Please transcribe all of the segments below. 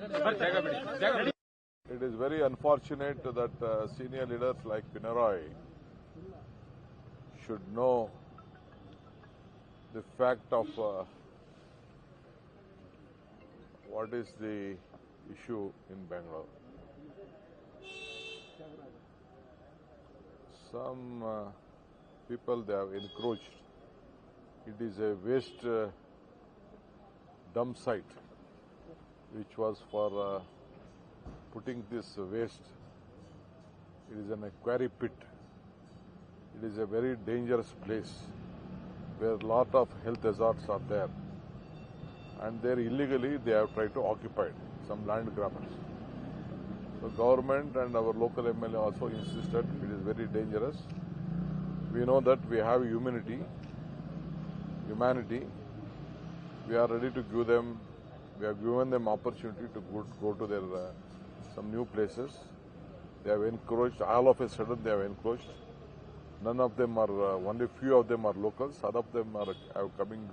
It is very unfortunate that senior leaders like Pinarayi should know the fact of what is the issue in Bangalore. Some people, they have encroached. It is a waste dump site which was for putting this waste. It is an quarry pit. It is a very dangerous place where a lot of health hazards are there. And there illegally they have tried to occupy some land grabbers. The government and our local MLA also insisted it is very dangerous. We know that we have humanity. We are ready to give them, we have given them opportunity to go to their some new places. They have encroached, all of a sudden they have encroached. None of them are, only few of them are locals, some of them are coming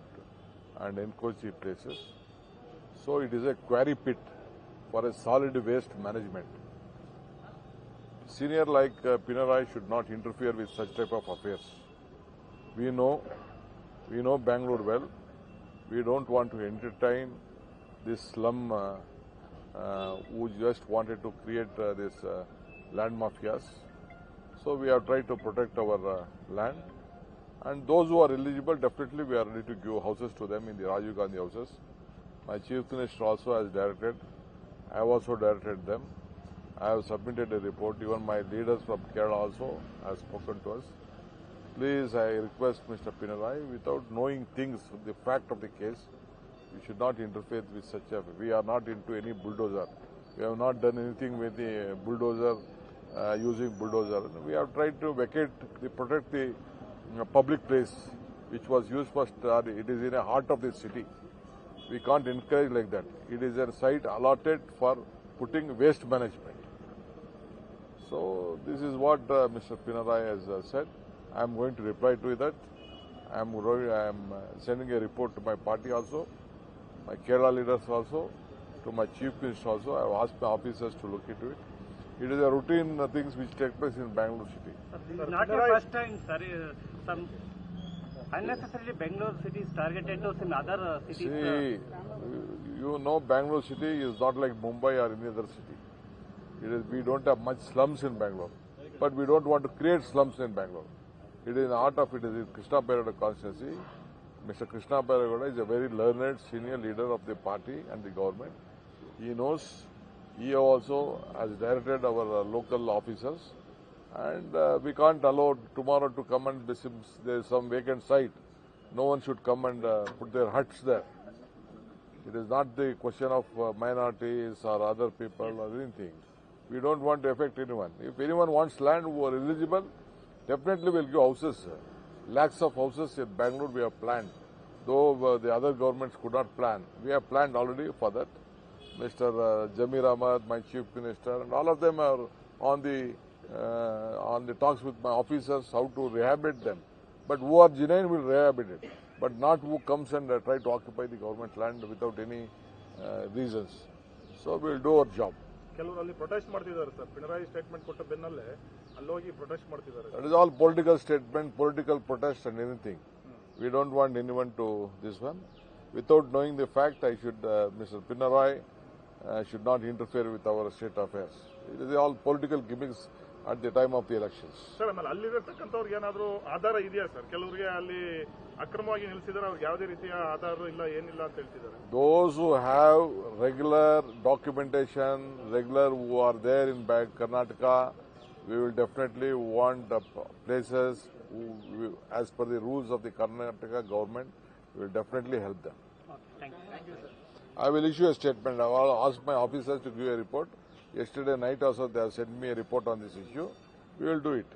and encroached the places. So it is a quarry pit for a solid waste management. Senior like Pinarayi should not interfere with such type of affairs. We know Bangalore well. We don't want to entertain this slum who just wanted to create this land mafias. So we have tried to protect our land. And those who are eligible, definitely we are ready to give houses to them in the Rajiv Gandhi houses. My Chief Minister also has directed. I have also directed them. I have submitted a report. Even my leaders from Kerala also have spoken to us. Please, I request Mr. Pinarayi, without knowing things, the fact of the case, we should not interfere with such a. We are not into any bulldozer. We have not done anything with the bulldozer, using bulldozer. We have tried to protect the public place, which was used for study. It is in the heart of the city. We can't encourage like that. It is a site allotted for putting waste management. So this is what Mr. Pinarayi has said. I am going to reply to that. I am sending a report to my party also, my Kerala leaders also, to my Chief Minister also. I have asked my officers to look into it. It is a routine things which take place in Bangalore city. This is not your first time, sir. Some unnecessarily Bangalore city is targeted to some other cities. See, you know Bangalore city is not like Mumbai or any other city. We don't have much slums in Bangalore, but we don't want to create slums in Bangalore. It is in the heart of it is in Krishna Bairagowda constituency. Mr. Krishna Bairagowda is a very learned senior leader of the party and the government. He knows. He also has directed our local officers, and we can't allow tomorrow to come and there is some vacant site. No one should come and put their huts there. It is not the question of minorities or other people or anything. We don't want to affect anyone. If anyone wants land who are eligible, definitely we'll give houses. Lakhs of houses in Bangalore we have planned. Though the other governments could not plan. We have planned already for that. Mr. Jamir Ahmad, my Chief Minister, and all of them are on the talks with my officers how to rehabilitate them. But who are genuine will rehabilitate, but not who comes and try to occupy the government land without any reasons. So we will do our job. ಕೆಲವರು protest ಮಾಡ್ತಿದ್ದಾರೆ sir Pinarayi statement ಕೊಟ್ಟ ಬೆನ್ನಲ್ಲೇ ಅಲ್ಲಿ ಹೋಗಿ protest ಮಾಡ್ತಿದ್ದಾರೆ That is all political statement, political protest and anything. We don't want anyone to this one. Without knowing the fact, Mr. Pinarayi should not interfere with our state affairs. It is all political gimmicks at the time of the elections. Sir ಆಮೇಲೆ ಅಲ್ಲಿರತಕ್ಕಂಥವ್ರಿಗೆ ಏನಾದರೂ ಆಧಾರ ಇದೆಯಾ sir ಕೆಲವರಿಗೆ ಅಲ್ಲಿ ಅಕ್ರಮವಾಗಿ ನಿಲ್ಲಿಸಿದರೆ ಅವ್ರಿಗೆ ಯಾವುದೇ ರೀತಿಯ ಆಧಾರ ಇಲ್ಲ ಏನಿಲ್ಲ ಅಂತ ಹೇಳ್ತಿದ್ದಾರೆ. Those who have regular documentation, who are there in Karnataka, we will definitely want the places as per the rules of the Karnataka government. We will definitely help them. Thank you, sir. I will issue a statement. I will ask my officers to give a report. Yesterday night also they have sent me a report on this issue. We will do it.